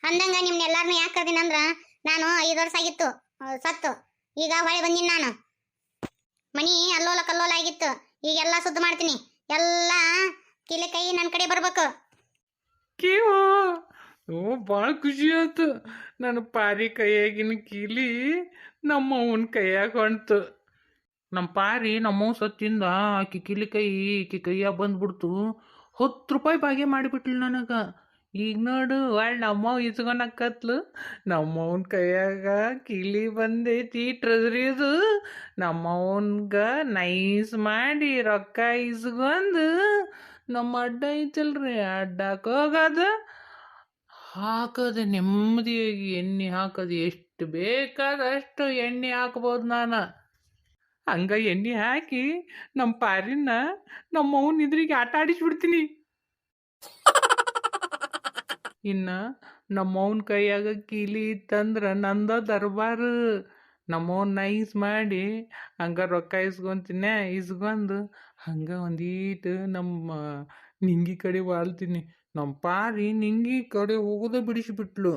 ಅಂದಂಗ ನಿಮ್ನ ಎಲ್ಲಾರನು ಯಾಕೆ ಕರ್ದಿನಂದ್ರ ನಾನು 5 ವರ್ಷ ಆಗಿತ್ತು ಸತ್ತು. ಈಗ ಹೊಳೆ ಬಂದಿನಿ ನಾನು. ಮನಿ ಅಲ್ಲೋಲ ಕಲ್ಲೋಲ ಆಗಿತ್ತು. ಈಗೆಲ್ಲ ಸುದ್ದ ಮಾಡ್ತೀನಿ. ಎಲ್ಲ ಕಿಲೆ ಕೈ ನನ್ನ ಕಡೆ ಬರ್ಬೇಕು. ಕೇವ ಭಾಳ ಖುಷಿ ಆಯ್ತು. ನನ್ನ ಪಾರಿ ಕೈಯಾಗಿನ ಕೀಲಿ ನಮ್ಮ ಅವನ ಕೈಯಾಗ ಹೊಂಟು. ನಮ್ಮ ಪಾರಿ ನಮ್ಮವ್ ಸತ್ತಿಂದ ಆಕಿ ಕಿಲಿ ಈಕಿ ಕೈಯಾಗ ಬಂದ್ಬಿಡ್ತು. 10 ರೂಪಾಯಿ ಬಾಗೆ ಮಾಡಿಬಿಟ್ಲು ನನಗೆ. ಈಗ ನೋಡು ನಮ್ಮವ್ ಇಸ್ಕೊಳಕತ್ಲು. ನಮ್ಮವನ ಕೈಯಾಗ ಕಿಲಿ ಬಂದೈತಿ ಟ್ರೆಜರಿದು. ನಮ್ಮವನ್ಗ ನೈಸ್ ಮಾಡಿ ರೊಕ್ಕ ಇಸ್ಕೊಂಡು ನಮ್ಮ ಅಡ್ಡ ಐತಲ್ರಿ ಅಡ್ಡಕ್ಕೆ ಹೋಗೋದು, ಹಾಕೋದು ನೆಮ್ಮದಿಯಾಗಿ ಎಣ್ಣೆ ಹಾಕೋದು. ಎಷ್ಟು ಬೇಕಾದಷ್ಟು ಎಣ್ಣೆ ಹಾಕ್ಬೋದು ನಾನು. ಹಂಗ ಎಣ್ಣೆ ಹಾಕಿ ನಮ್ಮ ಪಾರಿನ ನಮ್ಮವನ ಇದ್ರಿಗೆ ಆಟ ಆಡಿಸ್ಬಿಡ್ತೀನಿ. ಇನ್ನು ನಮ್ಮವನ ಕೈಯಾಗ ಕೀಲಿ ಇತ್ತಂದ್ರೆ ನಂದ ದರ್ಬಾರು. ನಮ್ಮವನ್ ನೈಸ್ ಮಾಡಿ ಹಂಗ ರೊಕ್ಕ ಇಸ್ಕೊಂತೀನಿ. ಇಸ್ಕೊಂಡು ಹಂಗ ಒಂದೀಟು ನಮ್ಮ ನಿಂಗಿ ಕಡೆ ವಾಲ್ತೀನಿ. ನಮ್ಮ ಪಾರಿ ನಿಂಗಿ ಕಡೆ ಹೋಗೋದೇ ಬಿಡಿಸಿಬಿಟ್ಲು.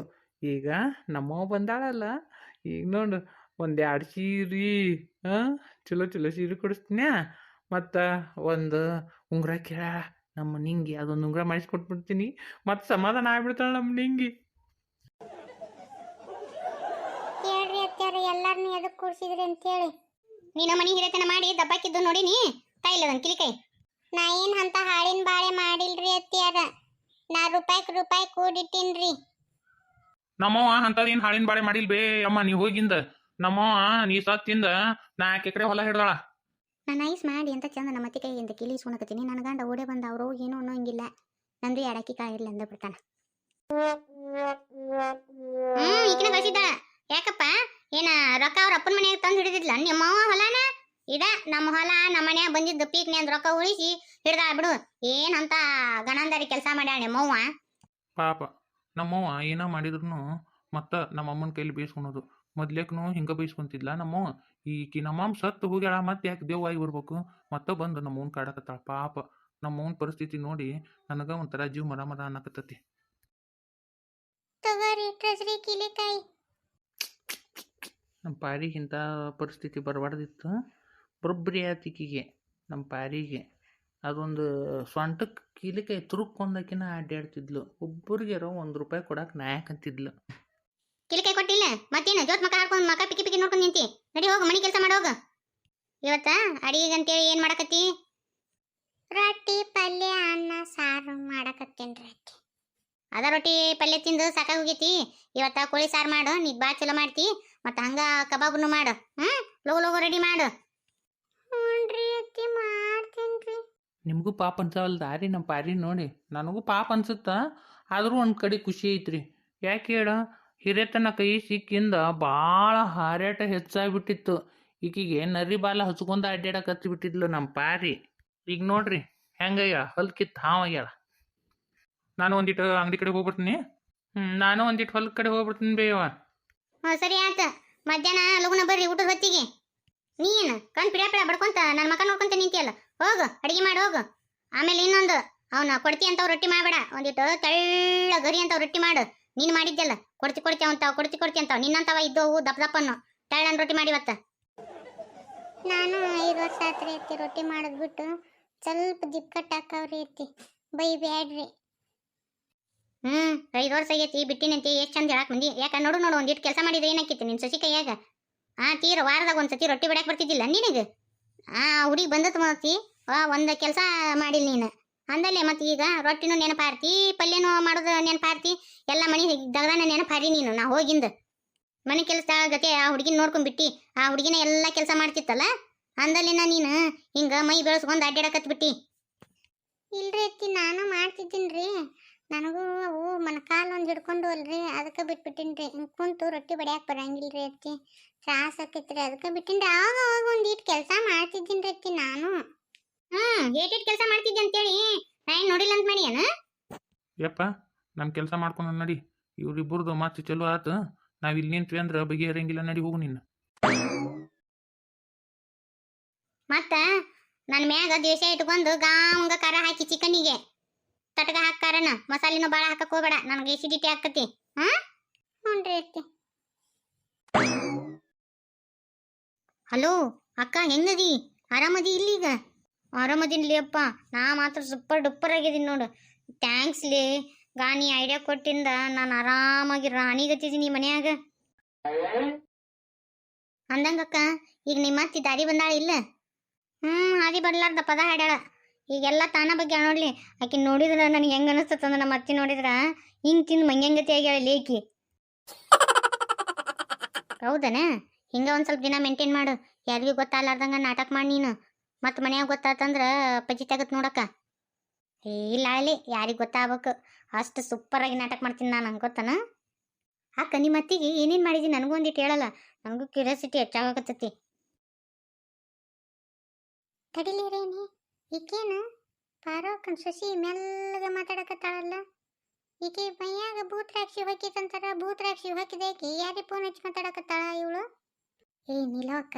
ಈಗ ನಮ್ಮವ್ವ ಬಂದಾಳಲ್ಲ, ಈಗ ನೋಡು 1-2 ಸೀರೆ ಚಲೋ ಚಲೋ ಸೀರೆ ಕೊಡಿಸ್ತೀನಿ. ಮತ್ತು ಒಂದು ಉಂಗುರ ಕೇಳ ನಮ್ಮ ನಿಂಗಿ, ಅದೊಂದು ಉಂಗುರ ಮಾಡಿಸ್ಕೊಟ್ಬಿಡ್ತೀನಿ. ಮತ್ತು ಸಮಾಧಾನ ಆಗ್ಬಿಡ್ತಾಳೆ ನಮ್ಮ ನಿಂಗಿ. ಹೇಳ್ರಿ ಅತ್ಯಾರ ಎಲ್ಲಾರನ್ನೂ ಎದಕ್ಕೆ ಕೂರಿಸಿದ್ರಿ ಅಂತೇಳಿ. ನೀನು ಮನೆ ಹಿರೇತನ ಮಾಡಿ ದಬ್ಬಾಕಿದ್ದು ನೋಡಿನಿ. ಕೈಲದನ್ ಕಿಲಿಕೈ. ನಾ ಏನು ಅಂತ ಹಾಳಿನ ಬಾಳೆ ಮಾಡಿಲ್ರಿ ಅತ್ಯಾರ. ನಾ ರೂಪಾಯಿ ಕೂಡಿಟ್ಟಿನ್ರಿ. ನಮ್ಮವ್ವ ಅಂಥದ್ದೇನು ಹಾಳಿನ ಬಾಳೆ ಮಾಡಿಲ್ ಬೇ ಅಮ್ಮ. ನೀವು ಹೋಗಿಂದ ನಮ್ಮವ್ವ ನೀ ಸತ್ತಿಂದ 4 ಎಕರೆ ಹೊಲ ಹಿಡ್ದಾಳ. ನಾನು ಐಸ್ ಮಾಡಿ ಅಂತ ಚಂದ ನಮ್ಮ ಅತ್ತೆ ಕೈಯಿಂದ ಕಿಲಿ ಸುಣಕತ್ತೀನಿ. ನನ್ನ ಗಂಡ ಓಡೆ ಬಂದ ಅವರು ಏನೋ ಅನ್ನೋಂಗಿಲ್ಲ. ನಂದು ಎಡಕ್ಕಿ ಕಾಯಿರ್ಲಿ ಅಂದ ಬಿಡ್ತಾನ. ಈಕಿನ ಕಳಿಸಿದ್ದಾಳ. ಯಾಕಪ್ಪ ಏನ ರೊಕ್ಕ ಅವ್ರ ಅಪ್ಪನ ಮನೆಯಾಗ ತಂದು ಹಿಡಿದಿದ್ಲ ನಿಮ್ಮ ಹೊಲನ? ಇದ ನಮ್ಮ ಹೊಲ ನಮ್ಮ ಮನ್ಯಾಗ ಬಂದಿದ್ದು ಪೀಕ್ನೆ ಅಂದ್ ರೊಕ್ಕ ಉಳಿಸಿ ಹಿಡ್ದಾಳ ಬಿಡು. ಏನಂತ ಗಣಂದಾರಿ ಕೆಲಸ ಮಾಡ್ಯಾಳ ನಿಮ್ಮವ್ವ. ಪಾಪ ನಮ್ಮವ್ವ ಏನೋ ಮಾಡಿದ್ರು ಮತ್ತು ನಮ್ಮಮ್ಮನ ಕೈಲಿ ಬೇಯಿಸ್ಕೊಳೋದು. ಮೊದ್ಲೇಕ್ನು ಹಿಂಗೆ ಬೇಯಿಸ್ಕೊಂತಿದ್ಲ ನಮ್ಮವ್ವ. ಈಕಿ ನಮ್ಮಮ್ಮ ಸತ್ತು ಹೋಗ್ಯಾಳ, ಮತ್ತೆ ಯಾಕೆ ದೇವ್ವಾಗಿ ಬರ್ಬೇಕು? ಮತ್ತೆ ಬಂದು ನಮ್ಮವ್ನ ಕಾಡಕತ್ತಾಳ. ಪಾಪ ನಮ್ಮವ್ನ ಪರಿಸ್ಥಿತಿ ನೋಡಿ ನನಗೆ ಒಂಥರ ಜೀವ ಮರ ಮರ ಅನ್ನಕತ್ತತಿ. ನಮ್ಮ ಪಾರಿಗೆ ಇಂಥ ಪರಿಸ್ಥಿತಿ ಬರಬಾರ್ದಿತ್ತು. ಬರೋಬ್ಬರಿ ಆತಿಕಿಗೆ ನಮ್ಮ ಪಾರಿಗೆ ಅದೊಂದು ಸೊಂಟಕ್ಕೆ ಕೀಲಿಕಾಯಿ ತುರುಕೊಂಡಾಕಿನ ಅಡ್ಡಾಡ್ತಿದ್ಲು. ಒಬ್ಬರಿಗೆ ₹1 ಕೊಡಕ್ಕೆ ನಾಯಕಂತಿದ್ಲು. ಕಿಲಿಕಾಯಿ ಕೊಟ್ಟಿಲ್ಲ ಮತ್ತೇನು ಜೋತ್ ಮಕ ಹಾಕೊಂಡು ಮಕ ಪಿಕ್ಕಿ ಪಿಕ್ಕಿ ನೋಡ್ಕೊಂಡು ನಿಂತಿ. ನಡಿ ಹೋಗು ಮನೆ ಕೆಲಸ ಮಾಡೋಗ. ಇವತ್ತ ಅಡಿಗೆ ಅಂತೇಳಿ ಏನು ಮಾಡಕತ್ತಿ? ರೊಟ್ಟಿ ಪಲ್ಯ ಅನ್ನ ಸಾರು ಮಾಡಕತ್ತೇನ್ರಿ ಅತ್ತಿ. ಅದ ರೊಟ್ಟಿ ಪಲ್ಯ ತಿಂದು ಸಾಕಾಗಿ ಹೋಗೈತಿ. ಇವತ್ತ ಕೋಳಿ ಸಾರು ಮಾಡು. ನೀ ಭಾಳ ಚಲೋ ಮಾಡ್ತಿ. ಮತ್ತು ಹಂಗ ಕಬಾಬ್ನು ಮಾಡು. ಲಗು ರೆಡಿ ಮಾಡು. ಹ್ಞೂನ್ರಿ ಅತ್ತಿ ಮಾಡ್ತೇನ್ರಿ. ನಿಮಗೂ ಪಾಪ ಅನ್ಸವಲ್ದ ರೀ ನಮ್ಮ ಪಾರಿ ನೋಡಿ? ನನಗೂ ಪಾಪ ಅನ್ಸುತ್ತಾ. ಆದರೂ ಒಂದು ಕಡೆ ಖುಷಿ ಐತ್ರಿ. ಯಾಕೆ ಹೇಳ, ಹಿರೇತನ ಕೈ ಸಿಕ್ಕಿಂದ ಭಾಳ ಹಾರಾಟ ಹೆಚ್ಚಾಗ್ಬಿಟ್ಟಿತ್ತು. ಈಕಿಗೆ ನರಿ ಬಾಲ ಹಚ್ಕೊಂಡು ಅಡ್ಡಾಡಕತ್ತಿ ಬಿಟ್ಟಿದ್ಲು ನಮ್ಮ ಪಾರಿ. ಈಗ ನೋಡ್ರಿ ಹೆಂಗಯ್ಯ ಹೊಲ್ಕಿತ್ತು ಹಾವಯ್ಯಾಳ. ನಾನು ಒಂದಿಟ್ಟು ಅಂಗಡಿ ಕಡೆ ಹೋಗ್ಬಿಡ್ತೀನಿ. ನಾನು ಒಂದಿಟ್ಟು ಹೊಲದ ಕಡೆ ಹೋಗ್ಬಿಡ್ತೀನಿ ಬೇಯವ್ವ. ಸರಿ ಆತ. ಮಧ್ಯಾಹ್ನ ಲಗುನ ಬರ್ರಿ ಊಟದ ಹೊತ್ತಿಗೆ. ನೀನು ಕಣ್ ಪಿಡ್ಯಾಪಿಡ ಬಡ್ಕೊಂತ ನನ್ನ ಮಕ ನೋಡ್ಕೊಂತ ನಿಂತಿಯಲ್ಲ, ಹೋಗು ಅಡಿಗೆ ಮಾಡಿ ಹೋಗು. ಆಮೇಲೆ ಇನ್ನೊಂದು ಅವನ ಕೊಡ್ತಿ ಅಂತಾವ್ ರೊಟ್ಟಿ ಮಾಡಬೇಡ. ಒಂದಿಟ್ಟು ತೆಳ್ಳ ಗರಿ ಅಂತಾವ್ ರೊಟ್ಟಿ ಮಾಡು. ನೀನು ಮಾಡಿದ್ದಲ್ಲ ಕೊಡ್ತಿ ಅಂತಾವ್ ಅಂತಾವ್ ನಿನ್ನಂತವ ಇದ್ದವು ದಪ್ಪನ್ನು ತೆಳ್ಳನ ರೊಟ್ಟಿ ಮಾಡಿವತ್ತ. ನಾನು 5 ವರ್ಷ ಆತ್ರಿ ಅತ್ತಿ ರೊಟ್ಟಿ ಮಾಡೋದು ಬಿಟ್ಟು. ಸ್ವಲ್ಪ ದಿಕ್ಕಟ್ಟು ಹಾಕವ್ರಿ ಅತ್ತಿ, ಬೈ ಬ್ಯಾಡ್ರಿ. 5 ವರ್ಷ ಆಗೈತಿ ಬಿಟ್ಟಿನಂತೆ. ಎಷ್ಟು ಚಂದ ಹೇಳಕ್ ಮಂದಿ. ಯಾಕ ನೋಡು ಒಂದಿಟ್ಟು ಕೆಲಸ ಮಾಡಿದ್ರೆ ಏನಾಕಿತ್ತು ನಿನ್ನ ಸಸಿ ಕೈಯಾಗ? ತೀರ ವಾರದಾಗ ಒಂದ್ಸತಿ ರೊಟ್ಟಿ ಬಿಡಕ್ಕೆ ಬರ್ತಿದ್ದಿಲ್ಲ ನಿನಗೆ? ಹುಡುಗಿ ಬಂದತ್ ಮತ್ತಿ ಒಂದು ಕೆಲಸ ಮಾಡಿಲ್ಲ ನೀನು ಅಂದಲ್ಲೇ. ಮತ್ತು ಈಗ ರೊಟ್ಟಿನೂ ನೆನಪಾರ್ತಿ, ಪಲ್ಯನೂ ಮಾಡೋದು ನೆನಪಾರ್ತಿ, ಎಲ್ಲ ಮನೆ ದಗದಾನ ನೆನಪಾರಿ ನೀನು. ನಾ ಹೋಗಿಂದ ಮನೆ ಕೆಲಸ ಗತಿ ಆ ಹುಡುಗಿನ ನೋಡ್ಕೊಂಡ್ಬಿಟ್ಟು ಆ ಹುಡುಗಿನ ಎಲ್ಲ ಕೆಲಸ ಮಾಡ್ತಿತ್ತಲ್ಲ ಅಂದಲ್ಲಿನ ನೀನು ಹಿಂಗೆ ಮೈ ಬೆಳೆಸ್ಕೊಂಡು ಅಡ್ಡಾಡಕತ್ಬಿಟ್ಟು. ಇಲ್ರಿ ಅತ್ತಿ ನಾನು ಮಾಡ್ತಿದ್ದೀನ್ರಿ. ನನಗೂ ಅವು ಮೊಣಕಾಲು ಒಂದು ಹಿಡ್ಕೊಂಡು ಅಲ್ರಿ, ಅದಕ್ಕೆ ಬಿಟ್ಬಿಟ್ಟಿನ್ರಿ. ಕುಂತು ರೊಟ್ಟಿ ಬಡಿಯಾಕೆ ಬರಂಗಿಲ್ರಿ ಅತ್ತಿ, ತ್ರಾಸ ಆಕೈತ್ರಿ, ಅದಕ್ಕೆ ಬಿಟ್ಟಿನ್ರಿ. ಆವಾಗ ಒಂದೀಟ್ ಕೆಲಸ ಮಾಡ್ತಿದ್ದೀನಿ ಅತ್ತಿ ನಾನು. ಏಟೇಟ್ ಕೆಲಸ ಮಾಡ್ತಿದ್ದೆ ಅಂತೇಳಿ ನಾ ಏನು ನೋಡಿಲ್ಲ ಅಂತ ಮಾಡಿ ಏನು? ಯಪ್ಪ ನಮ್ಮ ಕೆಲಸ ಮಾಡ್ಕೊಂಡು ನಡಿ. ಇವ್ರಿಬ್ಬರದು ಮಾತು ಚಲೋ ಆತು. ನಾವು ಇಲ್ಲಿ ನಿಂತ್ವಿ ಅಂದ್ರೆ ಬಗೆಹರಂಗಿಲ್ಲ. ನಡಿ ಹೋಗು ನೀನು. ಮತ್ತ ನನ್ನ ಮ್ಯಾಗ ದ್ವೇಷ ಇಟ್ಕೊಂಡು ಗಾಂಗ ಖಾರ ಹಾಕಿ ಚಿಕನಿಗೆ ತಟಕ ಹಾಕಾರನ ಮಸಾಲೆನೂ ಭಾಳ ಹಾಕಕ್ ಹೋಗ್ಬೇಡ, ನನಗೆ ಎಸಿಡಿಟಿ ಆಕತಿ. ಹಾ ಹ್ಞೂನ್ರಿ ಅತ್ತಿ. ಹಲೋ ಅಕ್ಕ, ಹೆಂಗದಿ? ಆರಾಮದಿ ಇಲ್ಲೀಗ? ಆರಾಮದಿನ್ಲಿ ಅಪ್ಪ, ನಾ ಮಾತ್ರ ಸೂಪರ್ ಡೂಪರ್ ಆಗಿದ್ದೀನಿ ನೋಡು. ಥ್ಯಾಂಕ್ಸ್ ಲೇ ಗಾನಿ, ಐಡಿಯಾ ಕೊಟ್ಟಿಂದ ನಾನು ಆರಾಮಾಗಿ ರಾಣಿಗತ್ತಿದ್ದೀನಿ ಮನ್ಯಾಗ. ಅಂದಂಗಕ್ಕ, ಈಗ ನಿಮ್ಮ ಅತ್ತಿ ದಾರಿ ಬಂದಾಳ ಇಲ್ಲ? ಹಾದಿ ಬರ್ಲಾರ್ದ ಪದ ಹಾಡ್ಯಾಳ. ಈಗೆಲ್ಲ ತಾನ ಬಗ್ಗೆ ನೋಡ್ಲಿ. ಆಕಿ ನೋಡಿದ್ರ ನನಗೆ ಹೆಂಗ ಅನಿಸ್ತದ, ನಮ್ಮ ಅತ್ತಿ ನೋಡಿದ್ರ ಹಿಂಗ್ ತಿಂದು ಮಂಗ್ಯಂಗತಿ ಆಗ್ಯಾಳ ಲೇಕಿ. ಹೌದನ? ಹಿಂಗ ಒಂದ್ ಸ್ವಲ್ಪ ದಿನ ಮೇಂಟೈನ್ ಮಾಡು. ಯಾರಿಗೂ ಗೊತ್ತಾಗ್ಲಾರ್ದಂಗ ನಾಟಕ ಮಾಡಿ ನೀನು. ಮತ್ ಮನ್ಯಾಗ ಗೊತ್ತಾತಂದ್ರ ಪಜಿತ್ ಆಗತ್ ನೋಡಕ್ಕ. ಇಲ್ಲ ಅಲ್ಲಿ ಯಾರಿಗೆ ಗೊತ್ತಾಗ್ಬೇಕು, ಅಷ್ಟು ಸೂಪರ್ ಆಗಿ ನಾಟಕ ಮಾಡ್ತೀನಿ ನಾನು, ಹಂಗೆ ಗೊತ್ತನ? ಅಕ್ಕ, ನಿಮ್ಮ ಅತ್ತಿಗೆ ಏನೇನು ಮಾಡಿದ್ದೀನಿ ನನಗೂ ಒಂದಿಟ್ಟು ಹೇಳಲ್ಲ. ನನಗೂ ಕ್ಯೂರಿಯಾಸಿಟಿ ಹೆಚ್ಚಾಗತ್ತೈತಿ. ತಡಿಲಿರೇನಿ, ಈಕೇನು ಪಾರೋಕನ್ ಸೊಸಿ ಮೆಲ್ಲಗ ಮಾತಾಡಕತ್ತಾಳಲ್ಲ. ಈಕೆ ಮೈಯಾಗ ಭೂತ್ರಾಕ್ಷಿ ಹೊಕ್ಕಿತಂತಾರ, ಭೂತ್ರಾಕ್ಷಿ ಹೊಕ್ಕಿದೇಕಿ ಯಾರಿಗೆ ಫೋನ್ ಹಚ್ಚಿ ಮಾತಾಡಕತ್ತಾಳ ಇವಳು? ನೀಲವಕ್ಕ,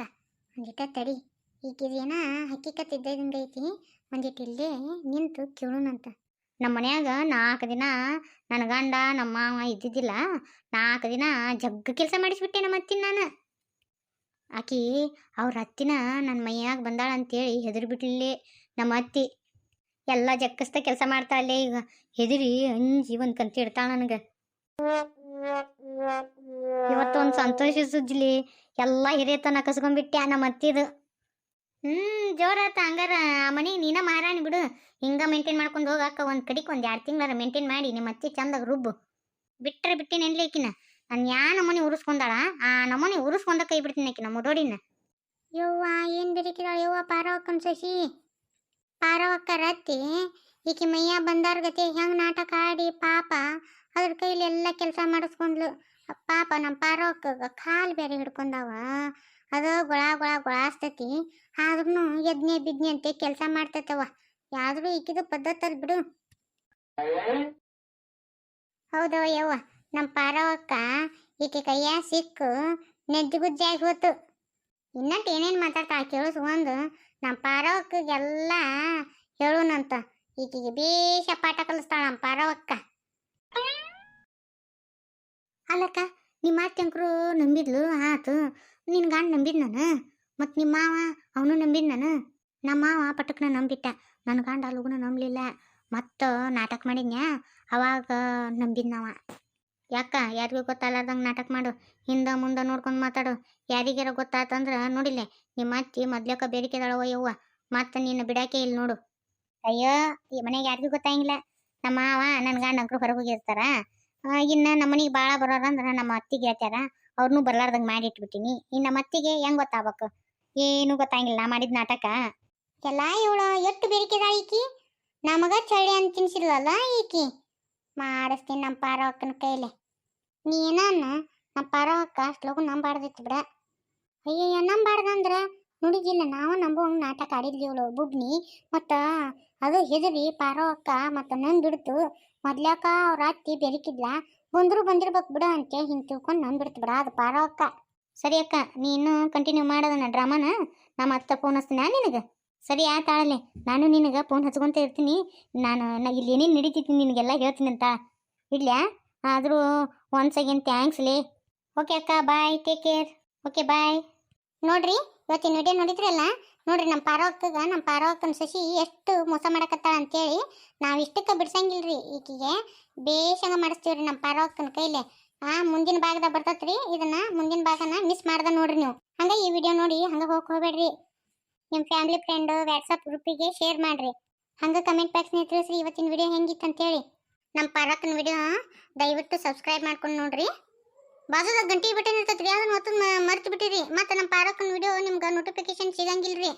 ಒಂದಿಟ ತಡಿ. ಈಗಿದೇನ ಹಕ್ಕಿಕತ್ ಇದ್ದಂಗೈತಿ, ಒಂದಿಟ್ಟು ಇಲ್ಲೇ ನಿಂತು ಕೇಳೋಣಂತ. ನಮ್ಮ ಮನ್ಯಾಗ 4 ದಿನ ನನ್ನ ಗಂಡ ನಮ್ಮ ಮಾವ ಇದ್ದಿದ್ದಿಲ್ಲ. 4 ದಿನ ಜಗ್ಗ ಕೆಲಸ ಮಾಡಿಸ್ಬಿಟ್ಟೆ ನಮ್ಮ ಅತ್ತಿನ ನಾನು. ಆಕಿ ಅವ್ರ ಅತ್ತಿನ ನನ್ನ ಮೈಯಾಗ ಬಂದಾಳ ಅಂತೇಳಿ ಹೆದರ್ಬಿಟ್ಲೇ ನಮ್ಮ ಅತ್ತಿ. ಎಲ್ಲ ಜಕ್ಕಸ್ತ ಕೆಲಸ ಮಾಡ್ತಾಳಲ್ಲೇ ಈಗ. ಹೆದರಿ ಅಂಜಿ ಒಂದು ಕಂತಿ ಇಡ್ತಾಳ ನನಗೆ. ಇವತ್ತೊಂದು ಸಂತೋಷ ಸುಜ್ಲಿ, ಎಲ್ಲ ಹಿರಿಯತನ ಕಸ್ಕೊಂಡ್ಬಿಟ್ಟ್ಯಾ ನಮ್ಮ ಅತ್ತಿದು. ಜೋರಾತ ಹಂಗಾರ. ಆ ಮನೆಗೆ ನೀನ ಮಹಾರಾಣಿ ಬಿಡು. ಹಿಂಗ ಮೇಂಟೈನ್ ಮಾಡ್ಕೊಂಡು ಹೋಗಾಕ. ಒಂದು ಕಡಿಗೆ 1-2 ತಿಂಗಳಾರ ಮೇಂಟೈನ್ ಮಾಡಿ ನಿಮ್ಮ ಅತ್ತಿ ಚಂದಾಗ ರುಬ್ಬು. ಬಿಟ್ಟರೆ ಬಿಟ್ಟೇನೆ ಎನ್ಲೇಕಿನ. ನಾನು ಯಾ ನಮ್ಮನೆ ಉರಿಸ್ಕೊಂಡಾಳ ಆ ನಮ್ಮನೆ ಉರಿಸ್ಕೊಂಡ ಕೈ ಬಿಡ್ತೀನಿ ಆಕಿನ ಮುದೋಡಿನ. ಯವ್ವ ಏನು ಬೆರಿಕಿದಾಳ ಯವ್ವ ಪಾರವಕ್ಕನ ಸಸಿ. ಪಾರವಕ್ಕ ರತ್ತಿ ಈಕಿ ಮೈಯ ಬಂದಾರ ಗತಿ ಹೆಂಗೆ ನಾಟಕ ಆಡಿ ಪಾಪ ಅದ್ರ ಕೈಲಿ ಎಲ್ಲ ಕೆಲಸ ಮಾಡಿಸ್ಕೊಂಡ್ಲು. ಪಾಪ ನಮ್ಮ ಪಾರವಕ್ಕ ಕಾಲು ಬೇರೆ ಹಿಡ್ಕೊಂಡವ. ಅದು ಗೊಳಾಸ್ತತಿ. ಆದ್ರೂ ಎದ್ನೆ ಬಿದ್ನೆ ಅಂತ ಕೆಲಸ ಮಾಡ್ತೈತವ. ಯಾವ್ದು ಈಕಿದು ಪದ್ಧತಿ ಬಿಡು. ಹೌದವ ಯವ್ವ, ನಮ್ಮ ಪಾರವಕ್ಕ ಈಕೆ ಕೈಯ ಸಿಕ್ಕು ನೆಜ್ಜುಗುಜ್ಜಾಗಿ ಹೋತು. ಇನ್ನಟ್ಟು ಏನೇನು ಮಾತಾಡ್ತಾ ಕೇಳಿಸ್ಕೊಂಡು ನಮ್ಮ ಪಾರವಕ್ಕೆಲ್ಲ ಹೇಳೋಣಂತ. ಈಕೆಗೆ ಬೇಷ ಪಾಠ ಕಲಿಸ್ತಾಳ ನಮ್ಮ ಪಾರವಕ್ಕ. ಅಲ್ಲಕ್ಕ, ನಿಮ್ಮ ಅತ್ತೆಂಕರು ನಂಬಿದ್ಲು ಆತು. ನಿನ್ನ ಗಂಡ ನಂಬಿದ್ ನಾನು, ಮತ್ತು ನಿಮ್ಮ ಮಾವ ಅವನು ನಂಬಿದ್ ನಾನು. ನಮ್ಮ ಮಾವ ಪಟಕ್ನ ನಂಬಿಟ್ಟ, ನನ್ನ ಗಂಡ ಲಗುನ ನಂಬಲಿಲ್ಲ. ಮತ್ತು ನಾಟಕ ಮಾಡಿದ್ನ್ಯಾ, ಅವಾಗ ನಂಬಿದ್ ನಾವ. ಯಾಕ ಯಾರಿಗೂ ಗೊತ್ತಾಗ್ಲಾರ್ದಂಗೆ ನಾಟಕ ಮಾಡು, ಹಿಂದೆ ಮುಂದೆ ನೋಡ್ಕೊಂಡು ಮಾತಾಡು. ಯಾರಿಗಾರ ಗೊತ್ತಾತಂದ್ರೆ ನೋಡಿಲ್ಲೇ ನಿಮ್ಮ ಅತ್ತಿ ಮೊದ್ಲಕ್ಕ ಬೇಡಿಕೆದಾಳವ ಯವ್ವ. ಮತ್ತು ನಿನ್ನ ಬಿಡಾಕೆ ಇಲ್ಲಿ ನೋಡು. ಅಯ್ಯೋ, ಈ ಮನೆಗೆ ಯಾರಿಗೂ ಗೊತ್ತಾಗಿಲ್ಲ. ನಮ್ಮ ಮಾವ ನನ್ನ ಗಂಡ ಅಂಕರು ಹೊರಗೆ ಹೋಗಿರ್ತಾರ. ಇನ್ನು ನಮ್ಮ ಮನೆಗೆ ಭಾಳ ಬರೋರಂದ್ರೆ ನಮ್ಮ ಅತ್ತಿಗೆ ಹೇಳ್ತಾರ, ಅವ್ರನ್ನೂ ಬರ್ಲಾರ್ದಂಗೆ ಮಾಡಿ ಇಟ್ಬಿಟ್ಟಿನಿ. ಇನ್ನು ನಮ್ಮ ಅತ್ತಿಗೆ ಹೆಂಗೆ ಗೊತ್ತಾಗಬೇಕು? ಏನೂ ಗೊತ್ತಾಗಿಲ್ಲ ನಾ ಮಾಡಿದ ನಾಟಕ ಎಲ್ಲ. ಇವಳು ಎಷ್ಟು ಬೇಡಿಕೆದಾಳ ಈಕಿ. ನಮಗ ಚಳಿ ಅಂತ ತಿನ್ಸಿಲ್ಲಲ್ಲ ಈಕಿ. ಮಾಡಿಸ್ತೀನಿ ನಮ್ಮ ಪಾರವಕ್ಕನ ಕೈಲೆ. ನೀನನ್ನ ನಮ್ಮ ಪಾರವಕ್ಕ ಅಷ್ಟ್ಲಗು ನಂಬಾರ್ದಿತ್ತು ಬಿಡ. ಅಯ್ಯಯ್ಯ, ನಂಬಾರ್ದಂದ್ರೆ ನೋಡಿದಿಲ್ಲ, ನಾವು ನಂಬುವಂಗೆ ನಾಟಕ ಆಡಿದ್ಲಿ ಇವಳು ಬುಡ್ನಿ. ಮತ್ತು ಅದು ಹೆದರಿ ಪಾರವಕ್ಕ ಮತ್ತು ನಂಬಿಡ್ತು. ಮೊದ್ಲಾಕ ಅವ್ರ ಅತ್ತಿ ಬೆರಿಕಿದ್ಲ, ಬಂದಿರ್ಬೇಕು ಬಿಡ ಅಂತ ಹಿಂಗೆ ತಿಳ್ಕೊಂಡು ನಂಬಿಡ್ತು ಬಿಡ ಅದು ಪಾರವಕ್ಕ. ಸರಿ ಅಕ್ಕ, ನೀನು ಕಂಟಿನ್ಯೂ ಮಾಡೋದನ್ನ ಡ್ರಾಮಾನ. ನಮ್ಮ ಅತ್ತ ಫೋನ್ ಹಚ್ತೀನಿ ನಿನಗೆ. ಸರಿ ಆತಾಳಲೆ, ನಾನು ನಿನಗೆ ಫೋನ್ ಹಚ್ಕೊಂತ ಇರ್ತೀನಿ. ನಾನು ಇಲ್ಲಿ ಏನೇನು ನಡೀತಿದ್ದೀನಿ ನಿನಗೆಲ್ಲ ಹೇಳ್ತೀನಿ ಅಂತ. ಇಡ್ಲ್ಯಾ? ಆದರೂ ಒನ್ಸ್ ಅಗೇನ್ ಥ್ಯಾಂಕ್ಸ್ ಲೇ. ಓಕೆ ಅಕ್ಕ, bye, take care. Okay bye. ನೋಡ್ರಿ, ಇವತ್ತಿನ ವಿಡಿಯೋ ನೋಡಿದ್ರಲ್ಲ. ನೋಡ್ರಿ, ನಮ್ಮ ಪಾರವಕ್ಕನ ಸಸಿ ಎಷ್ಟು ಮೋಸ ಮಾಡಕತ್ತಾಳ ಅಂತೇಳಿ ನಾವು ಇಷ್ಟಕ್ಕೆ ಬಿಡ್ಸಂಗಿಲ್ರಿ. ಈಕಿಗೆ ಬೇಷಂಗ ಮಾಡಿಸ್ತೀವ್ರಿ ನಮ್ಮ ಪಾರವಕ್ಕನ ಕೈಲೆ. ಮುಂದಿನ ಭಾಗದಾಗ ಬರ್ತತ್ರಿ. ಇದನ್ನ ಮುಂದಿನ ಭಾಗನ ಮಿಸ್ ಮಾಡ್ದ ನೋಡ್ರಿ ನೀವು. ಹಂಗೆ ಈ ವಿಡಿಯೋ ನೋಡಿ ಹಂಗೆ ಹೋಗ್ಬೇಡ್ರಿ. ನಿಮ್ಮ ಫ್ಯಾಮಿಲಿ ಫ್ರೆಂಡ್ ವಾಟ್ಸಪ್ ಗ್ರೂಪಿಗೆ ಶೇರ್ ಮಾಡ್ರಿ. ಹಂಗೆ ಕಮೆಂಟ್ ಬಾಕ್ಸ್ನಾಗ ತಿಳಿಸ್ರಿ ಇವತ್ತಿನ ವಿಡಿಯೋ ಹೆಂಗಿತ್ತು ಅಂತೇಳಿ. ನಮ್ಮ ಪಾರಕ್ಕನ ವಿಡಿಯೋ ದಯವಿಟ್ಟು ಸಬ್ಸ್ಕ್ರೈಬ್ ಮಾಡ್ಕೊಂಡು ನೋಡ್ರಿ. ಬಾಜುದಾಗ ಗಂಟೆ ಬಟನ್ ಇರ್ತೈತ್ರಿ, ಅದನ್ನ ಹೊತ್ತು ಮರ್ತು ಬಿಟ್ಟಿರಿ. ಮತ್ತು ನಮ್ಮ ಪಾರಕ್ಕನ ವಿಡಿಯೋ ನಿಮ್ಗೆ ನೋಟಿಫಿಕೇಶನ್ ಸಿಗಂಗಿಲ್ರಿ.